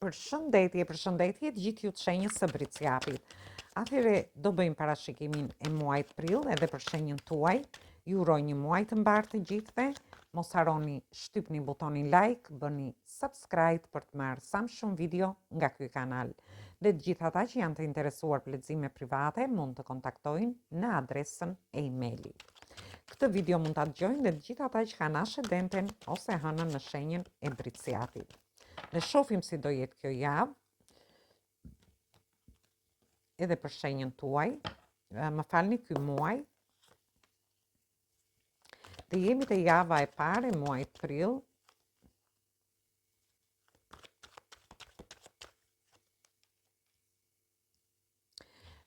Përshëndetje të gjithë ju të shenjës së Briciapit. Atëherë do bëjmë parashikimin e muajit prill edhe për shenjën tuaj. Ju uroj një muaj të mbarë të gjithëve. Mos harroni shtypni butonin like, bëni subscribe për të marrë sa më shumë video nga ky kanal. Dhe të gjithë ata që janë të interesuar për lexime private mund të kontaktojnë në adresën e email-it. Këtë video mund ta dëgjojnë dhe të gjithë ata që kanë ascendenten ose hënën në shenjën e Briciapit. Dhe shohim si do jetë kjo javë, edhe për shenjën tuaj, më falni ky muaj, dhe jemi te java e parë e muajit prill.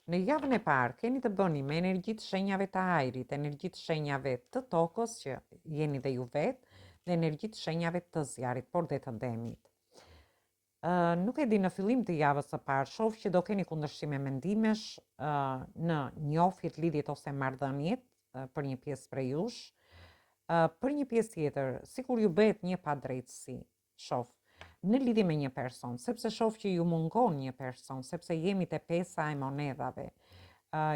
Në javën e parë keni të bëni me energjitë shenjave të ajrit, energjitë shenjave të tokës që jeni dhe ju vetë, dhe energjitë shenjave të zjarit, por dhe të demit. Nuk e di, në fillim të javës së parë shoh që do keni kundërshime mendimesh në njohjet, lidhjet ose marrëdhëniet për një pjesë prej jush. Për një pjesë tjetër, sikur ju bëhet një padrejtësi, shoh në lidhje me një person, sepse shoh që ju mungon një person, sepse jemi te pesa e monedhave.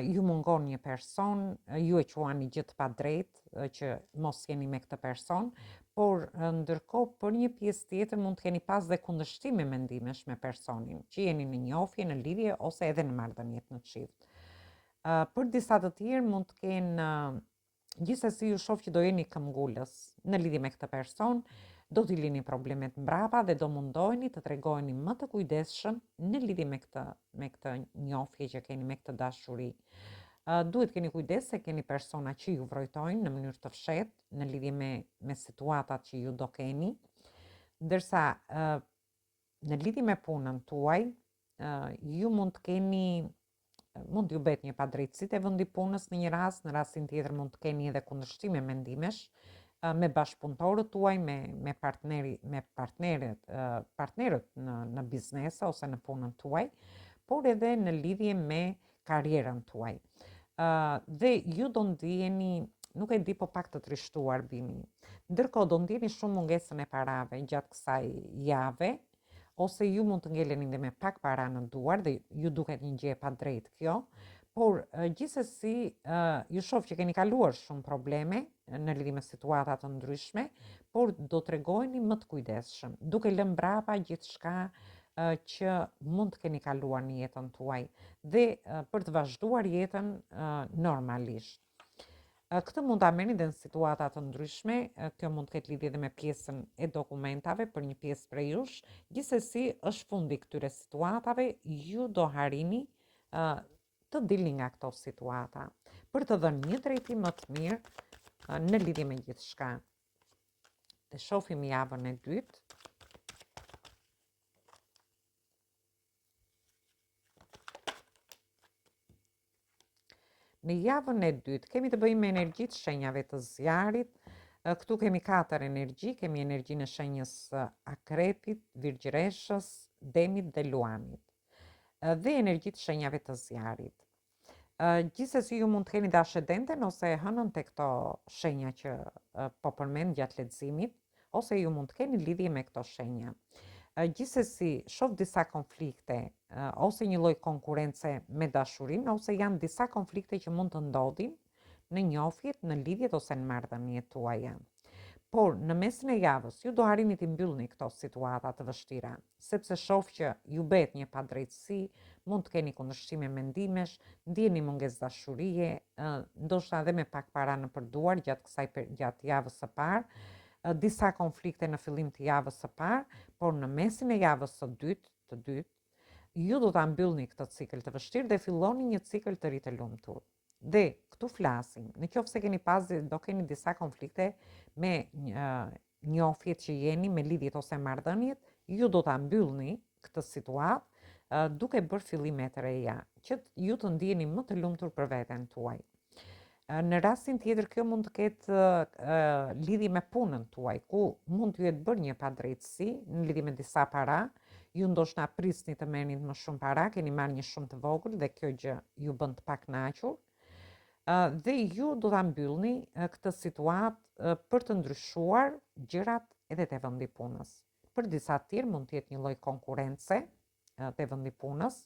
Ju mungon një person, ju e quani gjë të padrejtë që mos jeni me këtë person, por ndërkohë për një pjesë tjetër mund të keni pas dhe kundërshtime mendimesh me personin, që jeni në njohje, në lidhje ose edhe në marrëdhënie në çift. Për disa të tjerë mund të kenë, gjithsesi ju shoh që do jeni këmbgulës në lidhje me këtë person, do t'i lini problemet mbrapa dhe do mundoheni të tregojeni më të kujdesshëm në lidhje me këtë njohje që keni, me këtë dashuri. Duhet keni kujdes se keni persona që ju vrojtojnë në mënyrë të fshehtë në lidhje me situatat që ju do keni, ndërsa në lidhje me punën tuaj, ju mund t'ju bëhet një padrejtësi te vendi punës në një rast, në rastin tjetër mund të keni edhe kundërshtime mendimesh me bashkëpunëtorët tuaj, me partnerët në biznes ose në punën tuaj, por edhe në lidhje me karrierën tuaj. Dhe ju do ndjeni, nuk e di, po pak të trishtuar bini. Ndërkohë do ndjeni shumë mungesën e parave gjatë kësaj jave, ose ju mund të ngeleni dhe me pak para në duar dhe ju duket një gjë e padrejtë kjo, por gjithsesi ju shoh që keni kaluar shumë probleme në lidhje me situata të ndryshme, por do tregojeni më të kujdesshëm, duke lënë mbrapa gjithçka që mund të keni kaluar në jetën tuaj dhe për të vazhduar jetën normalisht. Këtë mund ta merrni dhe në situata të ndryshme, kjo mund të ketë lidhje edhe me pjesën e dokumentave për një pjesë prej jush. Gjithsesi është fundi këtyre situatave, ju do harrini të dilni nga këto situata për të dhënë një drejtim më të mirë në lidhje me gjithçka. Dhe shohim javën e dytë. Në javën e dytë kemi të bëjmë me energjitë shenjave të zjarit. Këtu kemi 4 energji, kemi energjinë e shenjës Akrepit, Virgjëreshës, Demit dhe Luanit. Dhe energjitë shenjave të zjarit. Gjithsesi ju mund të keni ascendenten ose hënën te këto shenja që po përmend gjatë leximit, ose ju mund të keni lidhje me këto shenja. Gjithsesi shoh disa konflikte ose një lloj konkurrence me dashurinë, ose janë disa konflikte që mund të ndodhin në njohjet, në lidhjet ose në marrëdhëniet tuaja. Por në mesin e javës ju do harrini të mbyllni këto situata të vështira, sepse shoh që ju bëhet një padrejtësi, mund të keni kundërshtime mendimesh, ndjeni mungesë dashurie, ndoshta edhe me pak para në përduar gjatë javës së parë, disa konflikte në fillim të javës së parë, por në mesin e javës së dytë, ju do ta mbyllni këtë cikël të vështirë dhe filloni një cikël të ri të lumtur. Dhe këtu flasim, në qoftë se keni do keni disa konflikte me njohjet që jeni, me lidhjet ose marrëdhëniet, ju do ta mbyllni këtë situatë duke bërë fillime të reja, që ju të ndjeni më të lumtur për veten tuaj. Në rastin tjetër kjo mund të ketë lidhje me punën tuaj, ku mund t'ju jetë bërë një padrejtësi në lidhje me disa para, ju ndoshta prisni të merrni më shumë para, keni marrë një shumë të vogël dhe kjo gjë ju bën të pakënaqur. Dhe ju do ta mbyllni këtë situatë për të ndryshuar gjërat edhe te vendi punës, për disa të tjerë mund të jetë një lloj konkurrence te vendi punës,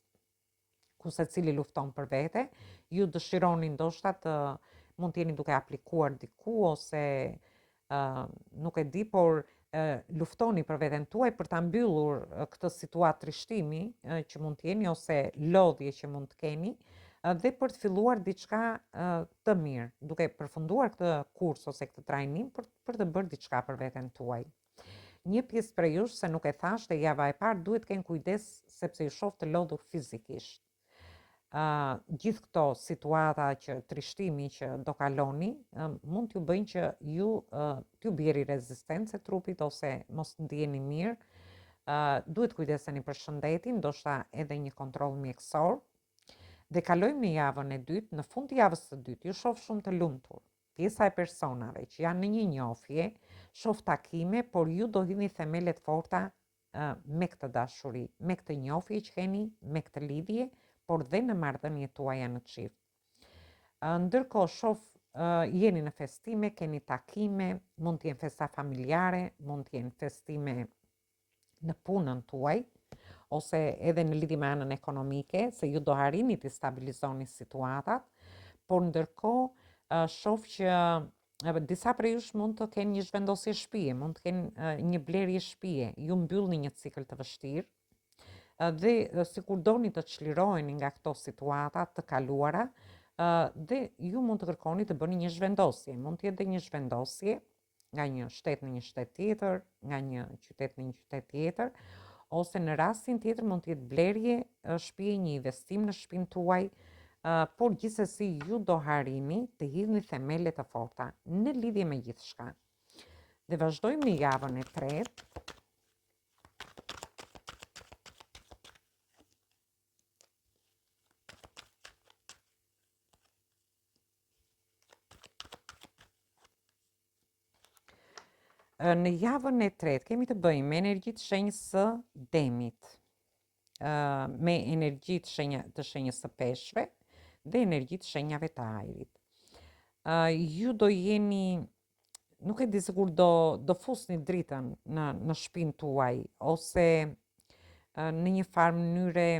ku secili lufton për vete, ju dëshironi ndoshta të mund të jeni duke aplikuar diku ose nuk e di, por luftoni për veten tuaj për ta mbyllur këtë situatë trishtimi që mund të jeni ose lodhje që mund të keni dhe për të filluar diçka të mirë, duke përfunduar këtë kurs ose këtë trajnim për të bërë diçka për veten tuaj. Një pjesë prej jush, se nuk e thash te java e parë, duhet të kenë kujdes sepse ju shoh të lodhur fizikisht. Gjithë këto situata që trishtimi që do kaloni mund t'ju bëjnë që ju t'ju bjeri rezistencë e trupit ose mos ndjeni mirë. Duhet kujdeseni për shëndetin, ndoshta edhe një kontroll mjekësor. Dhe kalojmë në javën e dytë, në fund të javës së dytë, ju shoh shumë të lumtur. Pjesa e personave që janë në një njohje, shoh takime, por ju do hidhni themelet forta me këtë dashuri, me këtë njohje që keni, me këtë lidhje, por dhe në marrëdhëniet tuaja në çift. Ndërkohë shoh jeni në festime, keni takime, mund të jenë festa familjare, mund të jenë festime në punën tuaj, ose edhe në lidhje me anën ekonomike, se ju do arrini të stabilizoni situatat, por ndërkohë shoh që disa prej jush mund të kenë një zhvendosje shtëpie, mund të kenë një blerje shtëpie, ju mbyllni një cikël të vështirë, dhe sikur doni të çliroheni nga këto situata të kaluara, dhe ju mund të kërkoni të bëni një zhvendosje. Mund të jetë dhe një zhvendosje nga një shtet në një shtet tjetër, nga një qytet në një qytet tjetër, ose në rastin tjetër mund të jetë blerje shtëpie, një investim në shtëpinë tuaj, por gjithsesi ju do harrini të hidhni themele të forta në lidhje me gjithçka. Dhe vazhdojmë në javën e tretë. Në javën e tretë kemi të bëjmë me energjitë shenjës së Demit, me energjitë të shenjës së Peshqve dhe energjitë shenjave të Ajrit. Ju do jeni, nuk e di sikur do fusni dritën në shtëpinë tuaj ose në një farë mënyre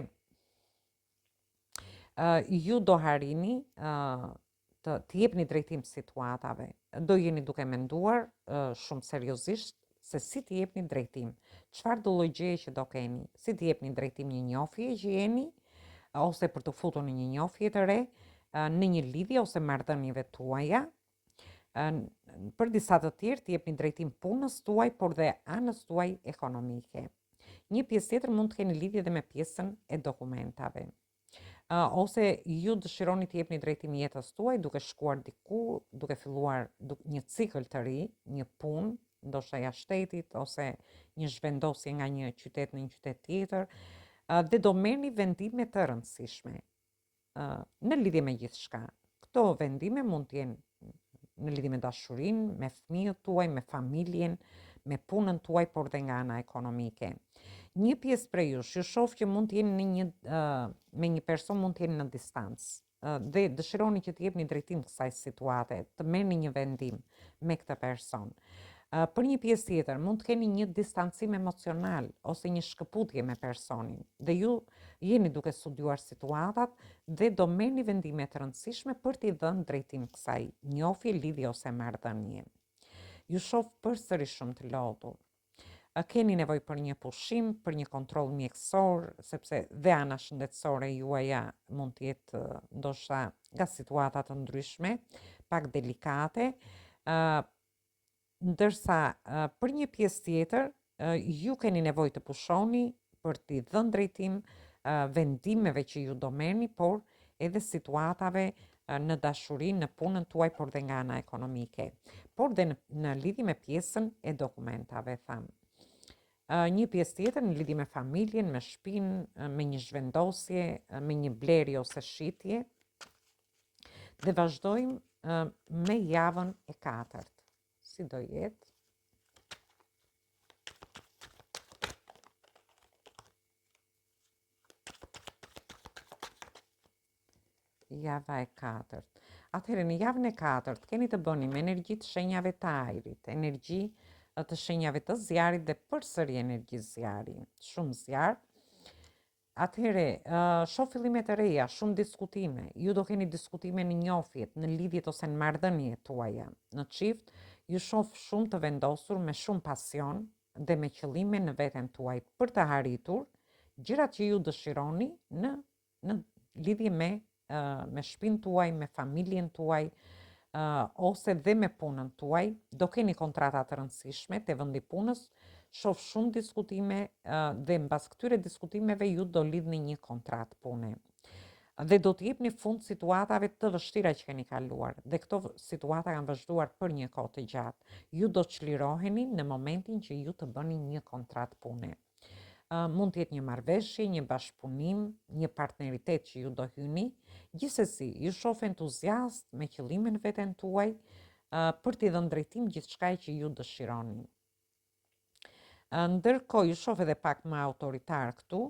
ju do harrini të jepni drejtim situatave. Do jeni duke menduar shumë seriozisht se si të jepni drejtim. Çfarë do lloj gjeje që do keni? Si të jepni drejtim një njohje që jeni ose për të futur në një njohje të re, në një lidhje ose marrëdhënieve tuaja. Për disa të tjerë të jepni drejtim punës tuaj, por dhe anës tuaj ekonomike. Një pjesë tjetër mund të keni lidhje edhe me pjesën e dokumentave. Ose ju dëshironi të jepni drejtim jetës tuaj duke shkuar diku, duke filluar një cikël të ri, një punë, ndoshta jashtë shtetit ose një zhvendosje nga një qytet në një qytet tjetër, dhe do merrni vendime të rëndësishme në lidhje me gjithçka. Këto vendime mund të jenë në lidhje me dashurinë, me fëmijët tuaj, me familjen, me punën tuaj, por dhe nga ana ekonomike. Një pjesë prej jush, ju shoh që mund të jeni me një person mund të jeni në distancë dhe dëshironi që të jepni drejtim kësaj situate, të merrni një vendim me këtë person. Për një pjesë tjetër, mund të keni një distancim emocional ose një shkëputje me personin dhe ju jeni duke studiuar situatat dhe do merrni vendime të rëndësishme për t'i dhënë drejtim kësaj njohje, lidhje ose marrëdhënie. Ju shoh përsëri shumë të lodhur. Keni nevojë për një pushim, për një kontroll mjekësor, sepse dhe ana shëndetësore juaja mund të jetë ndoshta nga situata të ndryshme, pak delikate, ndërsa për një pjesë tjetër ju keni nevojë të pushoni për t'i dhënë drejtim vendimeve që ju do merrni, por edhe situatave në dashuri, në punën tuaj, por dhe nga ana ekonomike, por dhe në lidhje me pjesën e dokumentave, thamë. Një pjesë tjetër në lidhje me familjen, me shtëpinë, me një zhvendosje, me një blerje ose shitje. Dhe vazhdojmë me javën e katërt. Si do jetë? Java e katërt. Atëherë në javën e katërt keni të bëni me energjitë shenjave të ajrit, energji të shenjave të zjarit dhe përsëri energjisë zjari. Shumë zjarr. Atëhere, shoh fillime të reja, shumë diskutime. Ju do keni diskutime në njohjet, në lidhjet ose në marrëdhëniet tuaja. Në çift, ju shoh shumë të vendosur me shumë pasion dhe me qëllime në veten tuaj për të arritur gjërat që ju dëshironi në lidhje me shtëpinë tuaj, me familjen tuaj, ose dhe me punën tuaj. Do keni kontrata të rëndësishme te vendi punës. Shoh shumë diskutime dhe mbas këtyre diskutimeve ju do lidhni një kontratë pune. Dhe do të jepni fund situatave të vështira që keni kaluar. Dhe këto situata kanë vazhduar për një kohë të gjatë. Ju do çliroheni në momentin që ju të bëni një kontratë pune. Mund të jetë një marrëveshje, një bashkëpunim, një partneritet që ju do hyni. Gjithsesi, ju shoh entuziast me qëllimin veten tuaj për t'i dhënë drejtim gjithçka që ju dëshironi. Ndërkohë ju shoh edhe pak më autoritar këtu.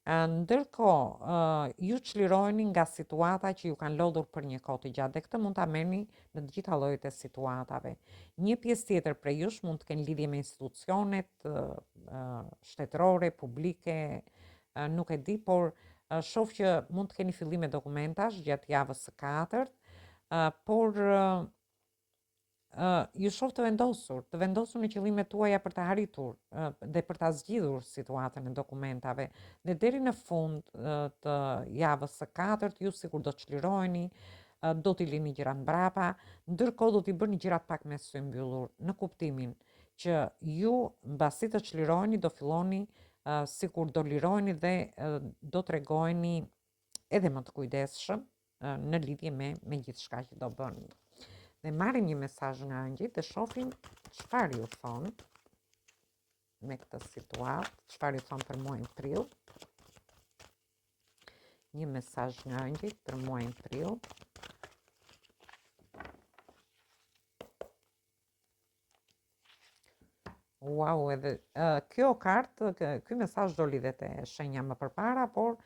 Ndërkohë ju çliroheni nga situata që ju kanë lodhur për një kohë të gjatë dhe këtë mund ta merrni në të gjitha llojet e situatave. Një pjesë tjetër prej jush mund të kenë lidhje me institucionet shtetërore, publike, nuk e di, por shoh që mund të keni fillime dokumentash gjatë javës së 4, por ju shoh të vendosur në qëllimet tuaja për të arritur dhe për ta zgjidhur situatën e dokumentave. Dhe deri në fund të javës së 4 ju sikur do çliroheni, do t'i lini gjërat mbrapa, ndërkohë do t'i bëni gjërat pak me sy mbyllur, në kuptimin që ju mbasi të çliroheni do filloni sikur do liroheni dhe do t'regoheni edhe më të kujdesshëm në lidhje me gjithçka që do bëni. Dhe marrim një mesazh nga angjit dhe shohim çfarë ju thon me këtë situatë, çfarë ju thon për muajin prill. Një mesazh nga angjit për muajin prill. Wow, edhe kjo kartë, ky mesazh do lidhet e shenja më përpara, por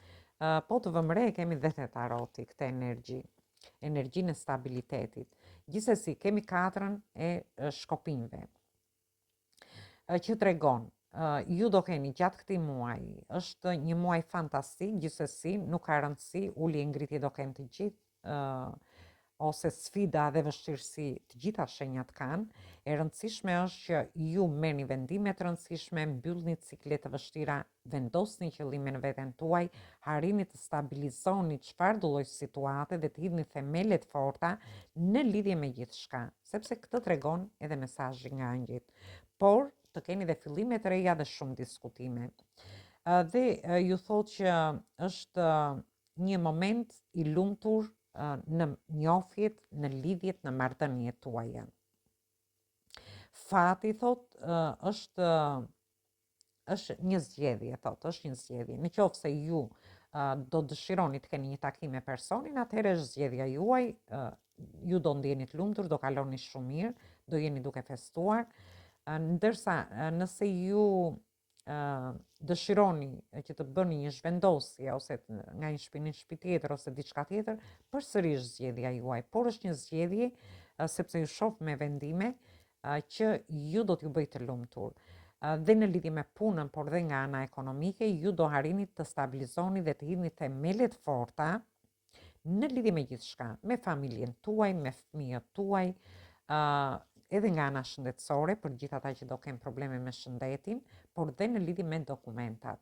po të vëmë re kemi dhe te taroti këtë energjinë e stabilitetit. Gjithsesi, kemi 4-ën e shkopinjve, që tregon, ju do keni gjatë këtij muaji, është një muaj fantastik, gjithsesi, nuk ka rëndësi, ulje e ngritje do kenë të gjithë, ose sfida dhe vështirësi të gjitha shenjat kanë. E rëndësishme është që ju merrni vendime të rëndësishme, mbyllni cikle të vështira, vendosni qëllime në veten tuaj, arrini të stabilizoni çfarë do lloj situate dhe të hidhni themele të forta në lidhje me gjithçka, sepse këtë tregon edhe mesazhi nga angjit. Por të keni dhe fillime të reja dhe shumë diskutime. Dhe ju thotë që është një moment i lumtur në njohjet, në lidhjet, në marrëdhëniet tuaja. Fati thot është një zgjedhje, është një zgjedhje. Në qoftë se ju do dëshironi të keni një takim me personin, atëherë është zgjedhja juaj, ju do ndjeni të lumtur, do kaloni shumë mirë, do jeni duke festuar, ndërsa nëse ju dëshironi që të bëni një zhvendosje ose nga një shtëpi në shtëpi tjetër ose diçka tjetër, përsëri është zgjedhja juaj, por është një zgjedhje sepse ju shoh me vendime që ju do t'ju bëjë të lumtur. Dhe në lidhje me punën, por dhe nga ana ekonomike, ju do arrini të stabilizoni dhe të hidhni themelet forta në lidhje me gjithçka, me familjen tuaj, me fëmijët tuaj, edhe nga ana shëndetësore për gjithë ata që do kenë probleme me shëndetin, por dhe në lidhje me dokumentat.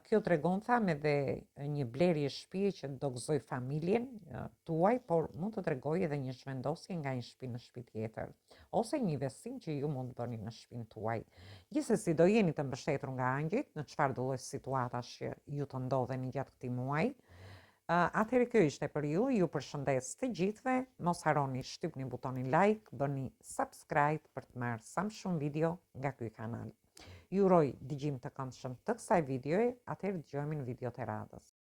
Kjo tregon, tham, edhe një blerje shtëpie që do gëzoj familjen tuaj, por mund të tregoj edhe një zhvendosje nga një shtëpi në shtëpi tjetër, ose një investim që ju mund të bëni në shtëpinë tuaj. Gjithsesi do jeni të mbështetur nga angjit në çfarë do lloj situatash që ju të ndodheni gjatë këtij muaji. Atëherë kjo ishte për ju, ju përshëndes të gjithëve, mos harroni shtypni butonin like, bëni subscribe për të marrë sa më shumë video nga ky kanal. Ju uroj dëgjim të këndshëm të kësaj videoje, atëherë dëgjohemi në video të radhës.